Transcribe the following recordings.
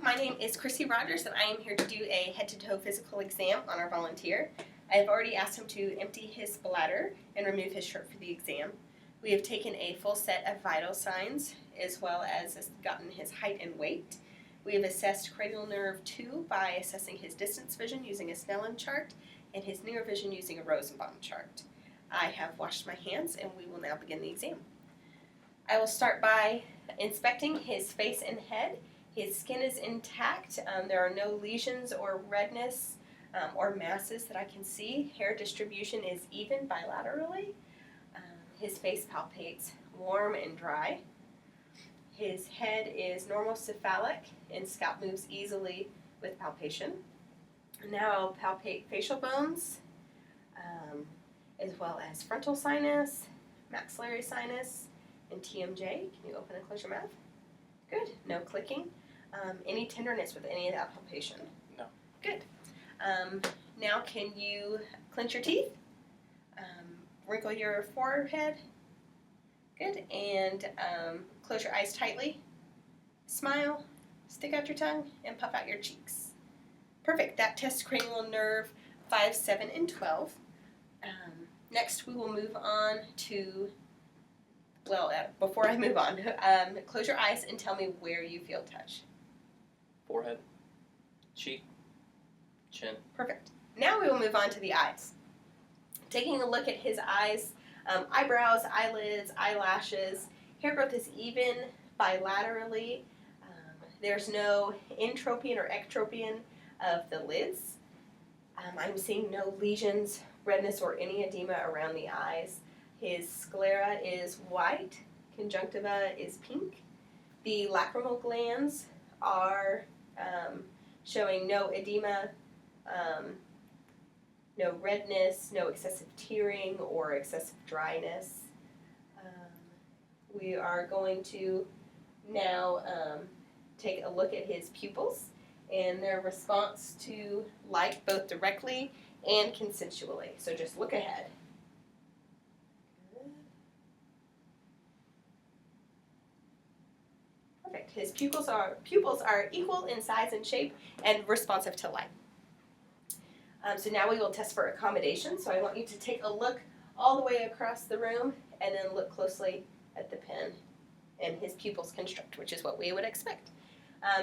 my name is Chrissy Rogers and I am here to do a head-to-toe physical exam on our volunteer. I have already asked him to empty his bladder and remove his shirt for the exam. We have taken a full set of vital signs as well as gotten his height and weight. We have assessed cranial nerve 2 by assessing his distance vision using a Snellen chart and his near vision using a Rosenbaum chart. I have washed my hands and we will now begin the exam. I will start by inspecting his face and head. His skin is intact. There are no lesions or redness or masses that I can see. Hair distribution is even bilaterally. His face palpates warm and dry. His head is normal cephalic and scalp moves easily with palpation. Now I'll palpate facial bones as well as frontal sinus, maxillary sinus, and TMJ. Can you open and close your mouth? Good. No clicking. Any tenderness with any of that palpation? No. Good. Now can you clench your teeth? Wrinkle your forehead? Good. And close your eyes tightly. Smile, stick out your tongue, and puff out your cheeks. Perfect. That tests cranial nerve 5, 7, and 12. Next we will move on to, before I move on, close your eyes and tell me where you feel touch. Forehead, cheek, chin. Perfect. Now we will move on to the eyes. Taking a look at his eyes, eyebrows, eyelids, eyelashes, hair growth is even bilaterally. There's no entropion or ectropion of the lids. I'm seeing no lesions, redness, or any edema around the eyes. His sclera is white, conjunctiva is pink. The lacrimal glands are showing no edema, no redness, no excessive tearing or excessive dryness. We are going to now take a look at his pupils and their response to light both directly and consensually. So just look ahead. Perfect. His pupils are equal in size and shape and responsive to light. So now we will test for accommodation. So I want you to take a look all the way across the room and then look closely at the pen and his pupils construct, which is what we would expect.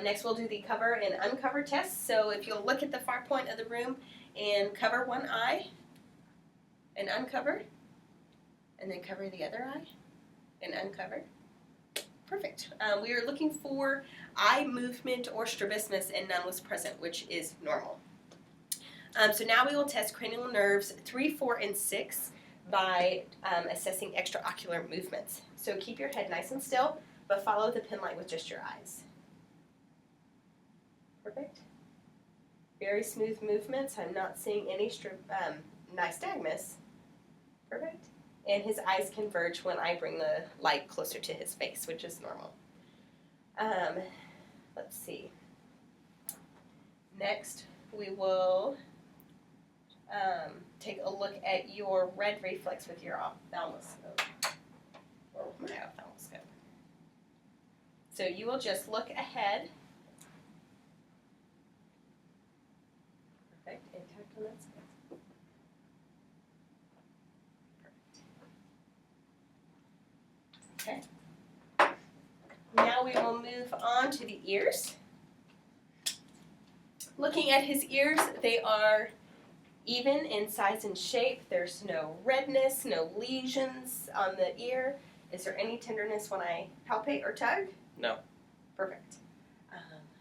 Next we'll do the cover and uncover test. So if you'll look at the far point of the room and cover one eye and uncover, and then cover the other eye and uncover. Perfect. We are looking for eye movement or strabismus and none was present, which is normal. So now we will test cranial nerves 3, 4, and 6 by assessing extraocular movements. So keep your head nice and still, but follow the pen light with just your eyes. Perfect. Very smooth movements. I'm not seeing any nystagmus. Perfect. And his eyes converge when I bring the light closer to his face, which is normal. Let's see. Next, we will take a look at your red reflex with your ophthalmoscope. Or my ophthalmoscope. So you will just look ahead. Perfect. Intact on that side. Perfect. Okay. Now we will move on to the ears. Looking at his ears, they are even in size and shape. There's no redness, no lesions on the ear. Is there any tenderness when I palpate or tug? No. Perfect.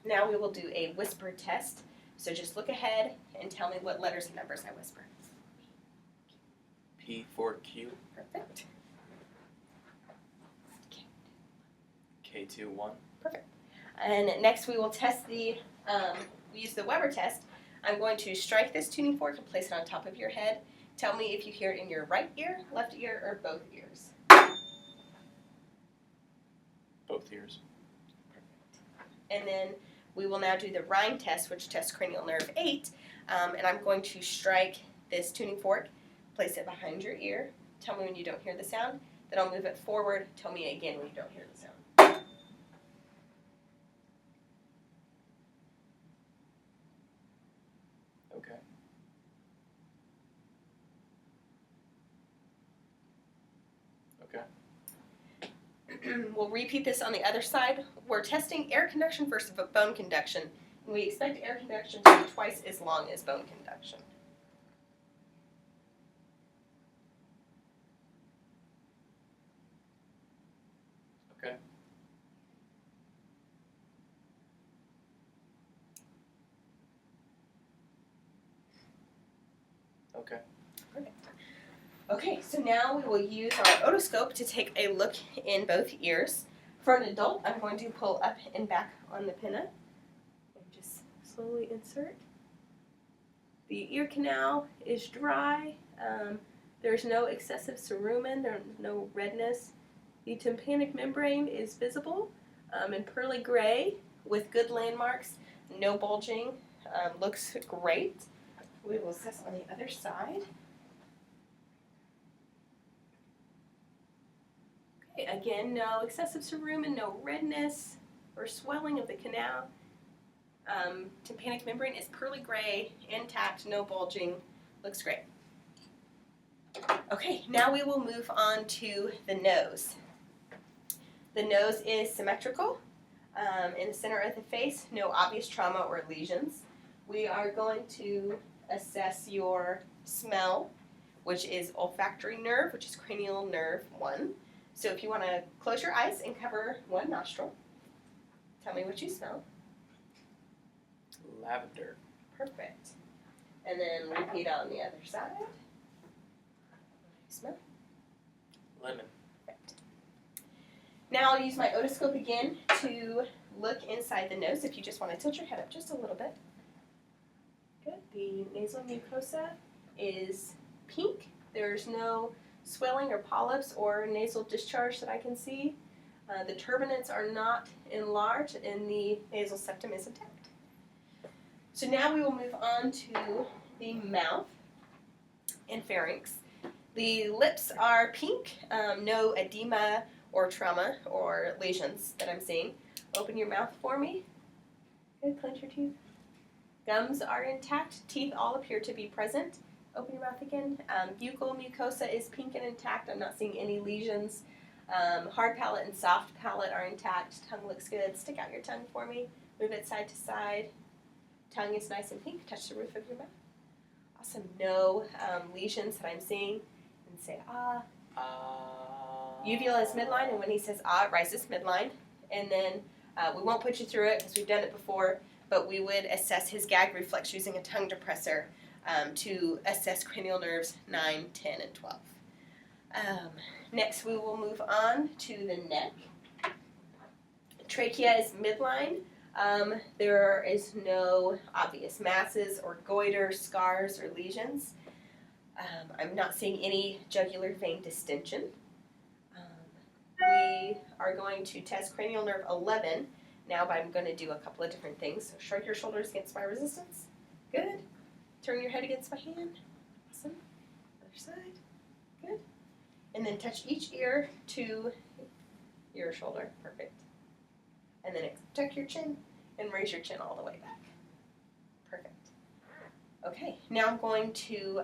Now we will do a whisper test. So just look ahead and tell me what letters and numbers I whisper. P4Q. Perfect. K21. Perfect. And next we will test we use the Weber test. I'm going to strike this tuning fork and place it on top of your head. Tell me if you hear it in your right ear, left ear, or both ears. Both ears. Perfect. And then we will now do the Rhine test, which tests cranial nerve 8. And I'm going to strike this tuning fork, place it behind your ear. Tell me when you don't hear the sound. Then I'll move it forward. Tell me again when you don't hear the sound. We'll repeat this on the other side. We're testing air conduction versus bone conduction, and we expect air conduction to be twice as long as bone conduction. Okay. Okay. Perfect. Okay, so now we will use our otoscope to take a look in both ears. For an adult, I'm going to pull up and back on the pinna and just slowly insert. The ear canal is dry. There's no excessive cerumen. There's no redness. The tympanic membrane is visible in pearly gray with good landmarks, no bulging. Looks great. We will assess on the other side. Okay, again, no excessive cerumen, no redness or swelling of the canal. Tympanic membrane is pearly gray, intact, no bulging. Looks great. Okay, now we will move on to the nose. The nose is symmetrical. In the center of the face, no obvious trauma or lesions. We are going to assess your smell, which is olfactory nerve, which is cranial nerve 1. So if you want to close your eyes and cover one nostril, tell me what you smell. Lavender. Perfect. And then repeat on the other side. Smell. Lemon. Perfect. Now I'll use my otoscope again to look inside the nose. If you just want to tilt your head up just a little bit. Good. The nasal mucosa is pink. There's no swelling or polyps or nasal discharge that I can see. The turbinates are not enlarged and the nasal septum is intact. So now we will move on to the mouth and pharynx. The lips are pink, no edema or trauma or lesions that I'm seeing. Open your mouth for me. Good, clench your teeth. Gums are intact, teeth all appear to be present. Open your mouth again. Buccal mucosa is pink and intact. I'm not seeing any lesions. Hard palate and soft palate are intact. Tongue looks good. Stick out your tongue for me. Move it side to side. Tongue is nice and pink. Touch the roof of your mouth. Awesome. No lesions that I'm seeing. And say ah. Uvula is midline, and when he says ah, it rises midline. And then we won't put you through it because we've done it before, but we would assess his gag reflex using a tongue depressor to assess cranial nerves 9, 10, and 12. Next, we will move on to the neck. Trachea is midline. There is no obvious masses or goiter, scars, or lesions. I'm not seeing any jugular vein distension. We are going to test cranial nerve 11 now, but I'm going to do a couple of different things. So shrug your shoulders against my resistance. Good. Turn your head against my hand. Awesome. Other side. Good. And then touch each ear to your shoulder. Perfect. And then tuck your chin and raise your chin all the way back. Perfect. Okay, now I'm going to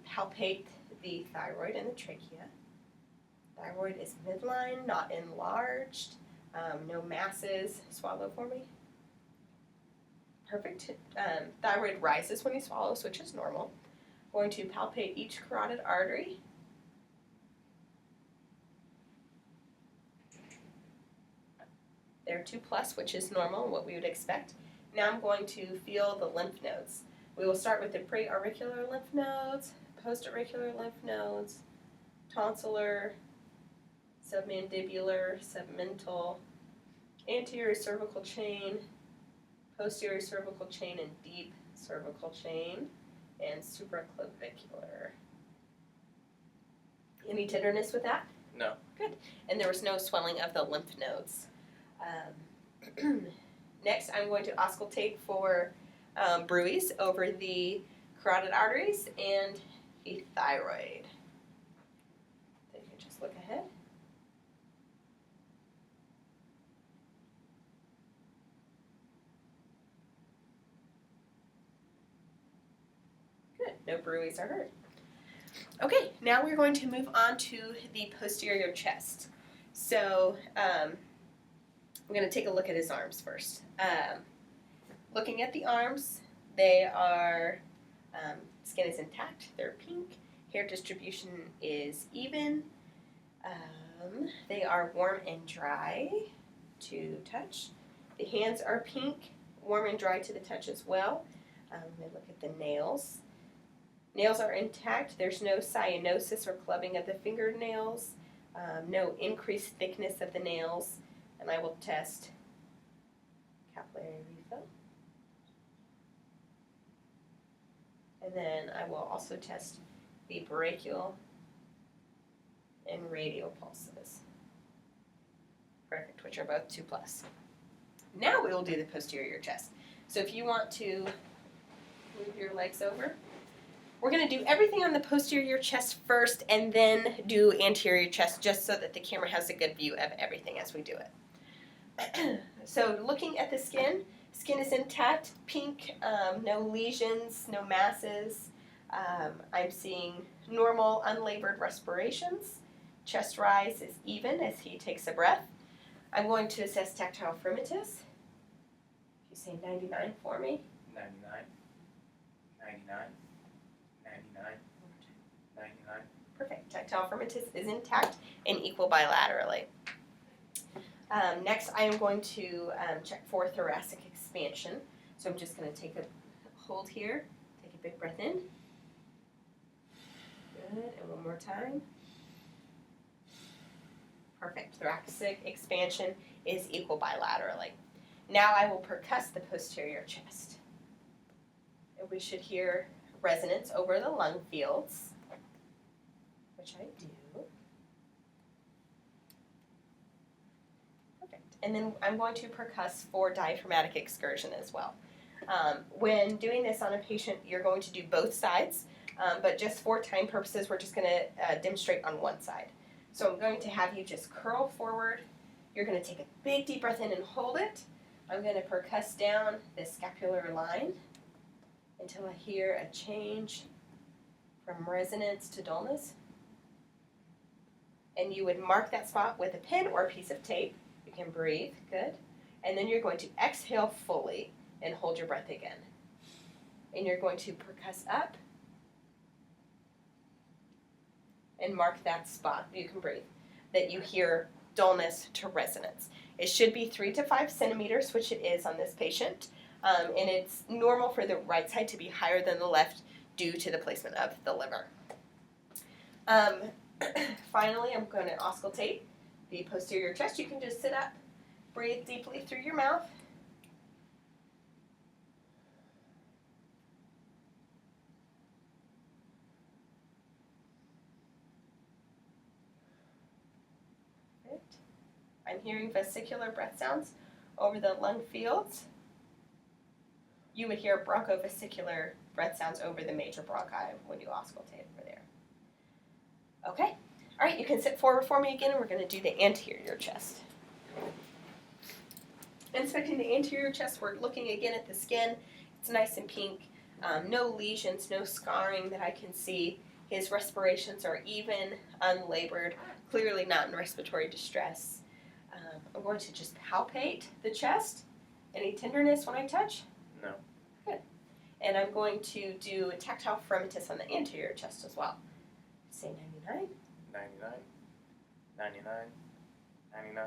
palpate the thyroid and the trachea. Thyroid is midline, not enlarged. No masses. Swallow for me. Perfect. Thyroid rises when you swallow, which is normal. I'm going to palpate each carotid artery. They're 2+, which is normal, what we would expect. Now I'm going to feel the lymph nodes. We will start with the preauricular lymph nodes, postauricular lymph nodes, tonsillar, submandibular, submental, anterior cervical chain, posterior cervical chain, and deep cervical chain, and supraclavicular. Any tenderness with that? No. Good. And there was no swelling of the lymph nodes. Next, I'm going to auscultate for bruits over the carotid arteries and the thyroid. So you can just look ahead. Good. No bruits are heard. Okay, now we're going to move on to the posterior chest. So I'm going to take a look at his arms first. Looking at the arms, they are, skin is intact, they're pink, hair distribution is even, they are warm and dry to touch. The hands are pink, warm and dry to the touch as well. We look at the nails. Nails are intact. There's no cyanosis or clubbing of the fingernails, no increased thickness of the nails, and I will test capillary refill. And then I will also test the brachial and radial pulses. Perfect, which are both 2+. Now we will do the posterior chest. So if you want to move your legs over, we're going to do everything on the posterior chest first and then do anterior chest just so that the camera has a good view of everything as we do it. So looking at the skin is intact, pink, no lesions, no masses. I'm seeing normal unlabored respirations. Chest rise is even as he takes a breath. I'm going to assess tactile fremitus. You say 99 for me. 99. 99. 99. 99. Perfect. Tactile fremitus is intact and equal bilaterally. Next, I am going to check for thoracic expansion. So I'm just going to take a hold here. Take a big breath in. Good. And one more time. Perfect. Thoracic expansion is equal bilaterally. Now I will percuss the posterior chest. And we should hear resonance over the lung fields, which I do. Perfect. And then I'm going to percuss for diaphragmatic excursion as well. When doing this on a patient, you're going to do both sides, but just for time purposes, we're just going to demonstrate on one side. So I'm going to have you just curl forward. You're going to take a big deep breath in and hold it. I'm going to percuss down the scapular line until I hear a change from resonance to dullness. And you would mark that spot with a pen or a piece of tape. You can breathe, good. And then you're going to exhale fully and hold your breath again. And you're going to percuss up and mark that spot, you can breathe, that you hear dullness to resonance. It should be 3 to 5 centimeters, which it is on this patient. And it's normal for the right side to be higher than the left due to the placement of the liver. Finally, I'm going to auscultate the posterior chest. You can just sit up, breathe deeply through your mouth. Perfect. I'm hearing vesicular breath sounds over the lung fields. You would hear bronchovesicular breath sounds over the major bronchi when you auscultate over there. Okay, all right, you can sit forward for me again, and we're going to do the anterior chest. Inspecting the anterior chest, we're looking again at the skin. It's nice and pink, no lesions, no scarring that I can see. His respirations are even, unlabored, clearly not in respiratory distress. I'm going to just palpate the chest. Any tenderness when I touch? No. Good. And I'm going to do a tactile fremitus on the anterior chest as well. Say 99. 99. 99. 99.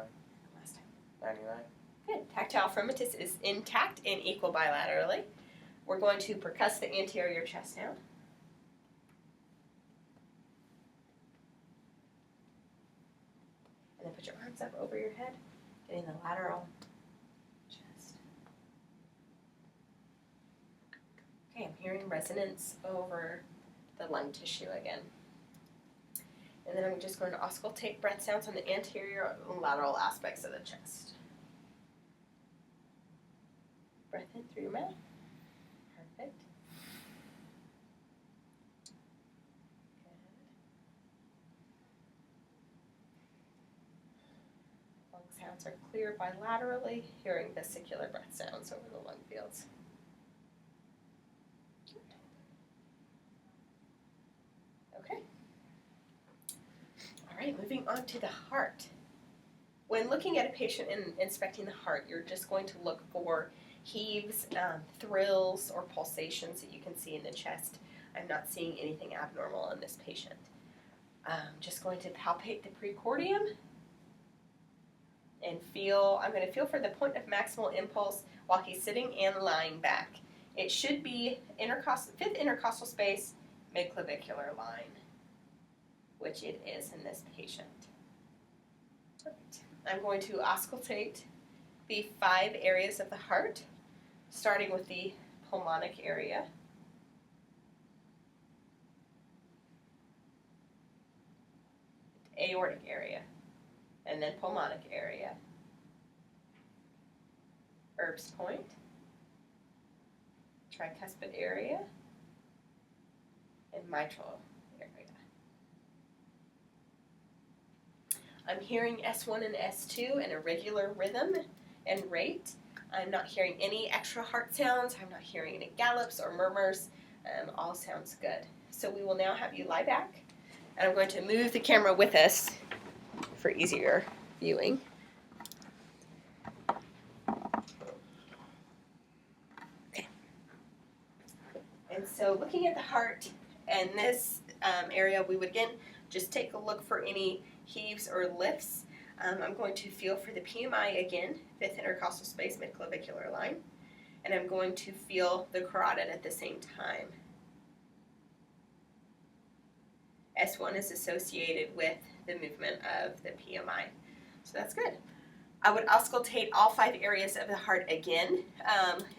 Last time. 99. Good. Tactile fremitus is intact and equal bilaterally. We're going to percuss the anterior chest now. And then put your arms up over your head, getting the lateral chest. Okay, I'm hearing resonance over the lung tissue again. And then I'm just going to auscultate breath sounds on the anterior and lateral aspects of the chest. Breath in through your mouth. Perfect. Good. Lung sounds are clear bilaterally, hearing vesicular breath sounds over the lung fields. Okay. right, moving on to the heart. When looking at a patient and inspecting the heart, you're just going to look for heaves, thrills, or pulsations that you can see in the chest. I'm not seeing anything abnormal in this patient. Just going to palpate the precordium and I'm going to feel for the point of maximal impulse while he's sitting and lying back. It should be fifth intercostal space, midclavicular line, which it is in this patient. Perfect. I'm going to auscultate the 5 areas of the heart, starting with the pulmonic area. Aortic area, and then pulmonic area. Erb's point, tricuspid area, and mitral area. I'm hearing S1 and S2 in a regular rhythm and rate. I'm not hearing any extra heart sounds. I'm not hearing any gallops or murmurs. All sounds good. So we will now have you lie back, and I'm going to move the camera with us for easier viewing. Okay. And so looking at the heart and this area, we would again just take a look for any heaves or lifts. I'm going to feel for the PMI again, 5th intercostal space, midclavicular line, and I'm going to feel the carotid at the same time. S1 is associated with the movement of the PMI, so that's good. I would auscultate all 5 areas of the heart again,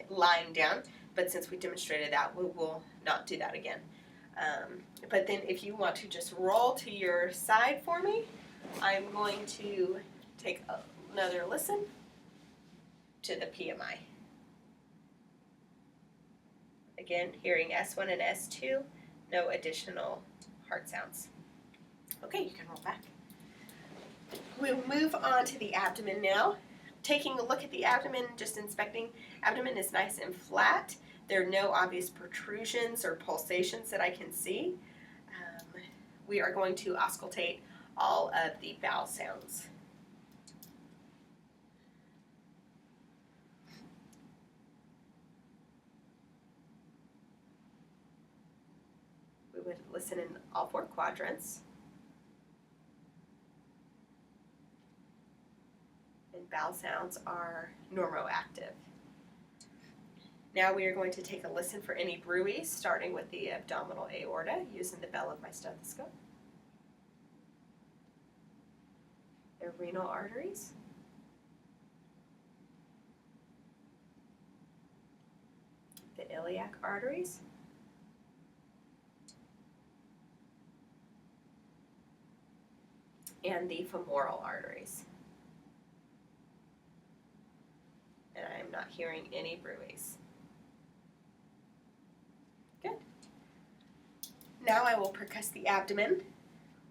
lying down, but since we demonstrated that, we will not do that again. But then if you want to just roll to your side for me, I'm going to take another listen to the PMI. Again, hearing S1 and S2, no additional heart sounds. Okay, you can roll back. We'll move on to the abdomen now. Taking a look at the abdomen, just inspecting. Abdomen is nice and flat. There are no obvious protrusions or pulsations that I can see. We are going to auscultate all of the vowel sounds. We would listen in all 4 quadrants. And vowel sounds are normoactive. Now we are going to take a listen for any bruits, starting with the abdominal aorta using the bell of my stethoscope. The renal arteries. The iliac arteries. And the femoral arteries. And I am not hearing any bruits. Good. Now I will percuss the abdomen.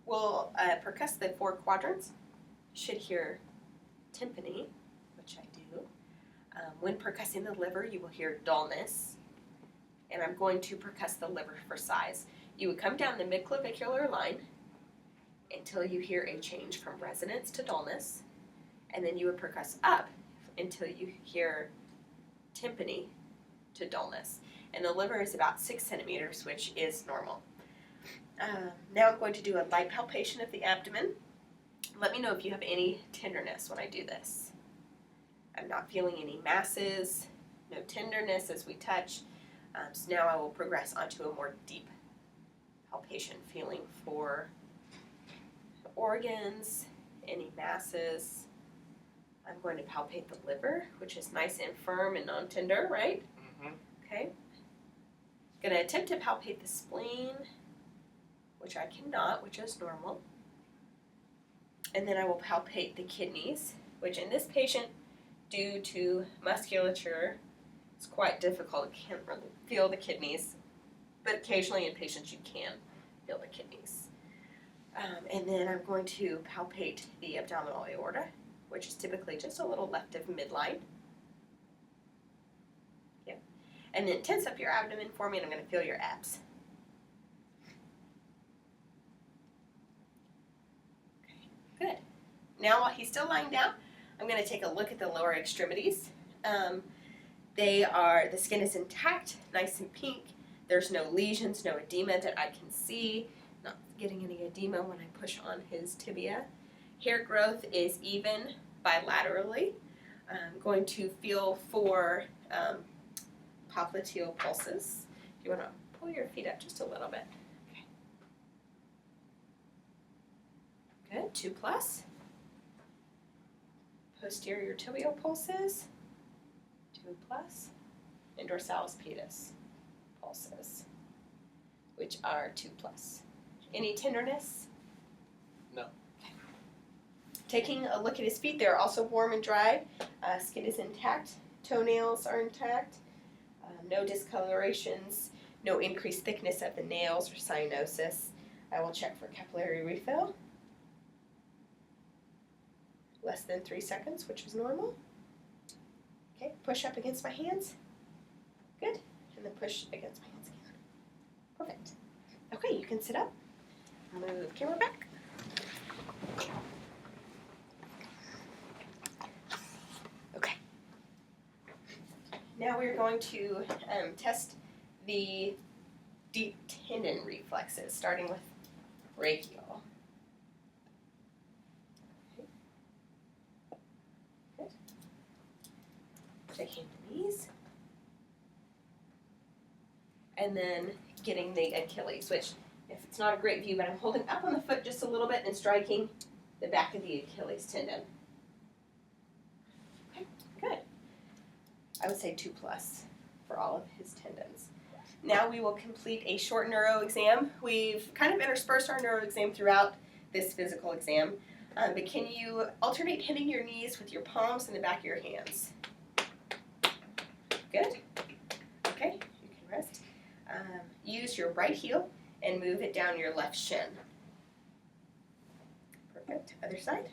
We'll percuss the 4 quadrants. Should hear tympany, which I do. When percussing the liver, you will hear dullness. And I'm going to percuss the liver for size. You would come down the midclavicular line until you hear a change from resonance to dullness. And then you would percuss up until you hear tympany to dullness. And the liver is about 6 centimeters, which is normal. Now I'm going to do a light palpation of the abdomen. Let me know if you have any tenderness when I do this. I'm not feeling any masses, no tenderness as we touch. So now I will progress onto a more deep palpation, feeling for organs, any masses. I'm going to palpate the liver, which is nice and firm and non-tender, right? Mm-hmm. Okay. Going to attempt to palpate the spleen, which I cannot, which is normal. And then I will palpate the kidneys, which in this patient, due to musculature, it's quite difficult. You can't really feel the kidneys, but occasionally in patients you can feel the kidneys. And then I'm going to palpate the abdominal aorta, which is typically just a little left of midline. Yep. And then tense up your abdomen for me, and I'm going to feel your abs. Now while he's still lying down, I'm going to take a look at the lower extremities. The skin is intact, nice and pink. There's no lesions, no edema that I can see. Not getting any edema when I push on his tibia. Hair growth is even bilaterally. I'm going to feel for popliteal pulses. You want to pull your feet up just a little bit. Okay. Good, 2 plus. Posterior tibial pulses, 2 plus. And dorsalis pedis pulses, which are 2 plus. Any tenderness? No. Okay. Taking a look at his feet, they're also warm and dry. Skin is intact. Toenails are intact. No discolorations. No increased thickness of the nails or cyanosis. I will check for capillary refill. Less than 3 seconds, which is normal. Okay, push up against my hands. Good. And then push against my hands again. Perfect. Okay, you can sit up. Move camera back. Okay. Now we're going to test the deep tendon reflexes, starting with brachial. Okay. Good. Taking the knees. And then getting the Achilles, which if it's not a great view, but I'm holding up on the foot just a little bit and striking the back of the Achilles tendon. Okay, good. I would say 2 plus for all of his tendons. Now we will complete a short neuro exam. We've kind of interspersed our neuro exam throughout this physical exam, but can you alternate hitting your knees with your palms in the back of your hands? Good. Okay, you can rest. Use your right heel and move it down your left shin. Perfect. Other side.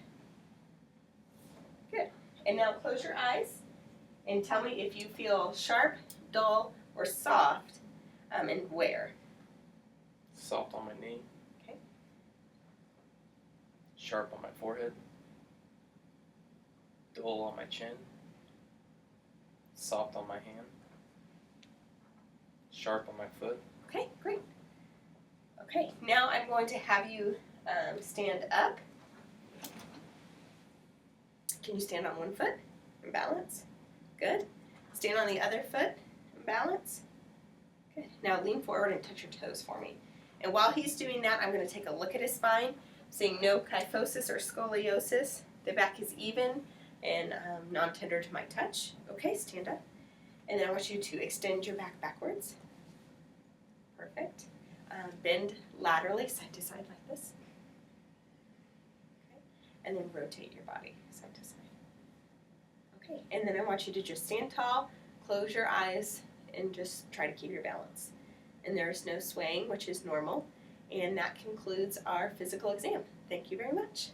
Good. And now close your eyes and tell me if you feel sharp, dull, or soft, and where. Soft on my knee. Okay. Sharp on my forehead. Dull on my chin. Soft on my hand. Sharp on my foot. Okay, great. Okay, now I'm going to have you stand up. Can you stand on one foot and balance? Good. Stand on the other foot and balance. Good. Now lean forward and touch your toes for me. And while he's doing that, I'm going to take a look at his spine, seeing no kyphosis or scoliosis. The back is even and non-tender to my touch. Okay, stand up. And then I want you to extend your back backwards. Perfect. Bend laterally, side to side like this. Okay. And then rotate your body side to side. Okay, and then I want you to just stand tall, close your eyes, and just try to keep your balance. And there's no swaying, which is normal. And that concludes our physical exam. Thank you very much.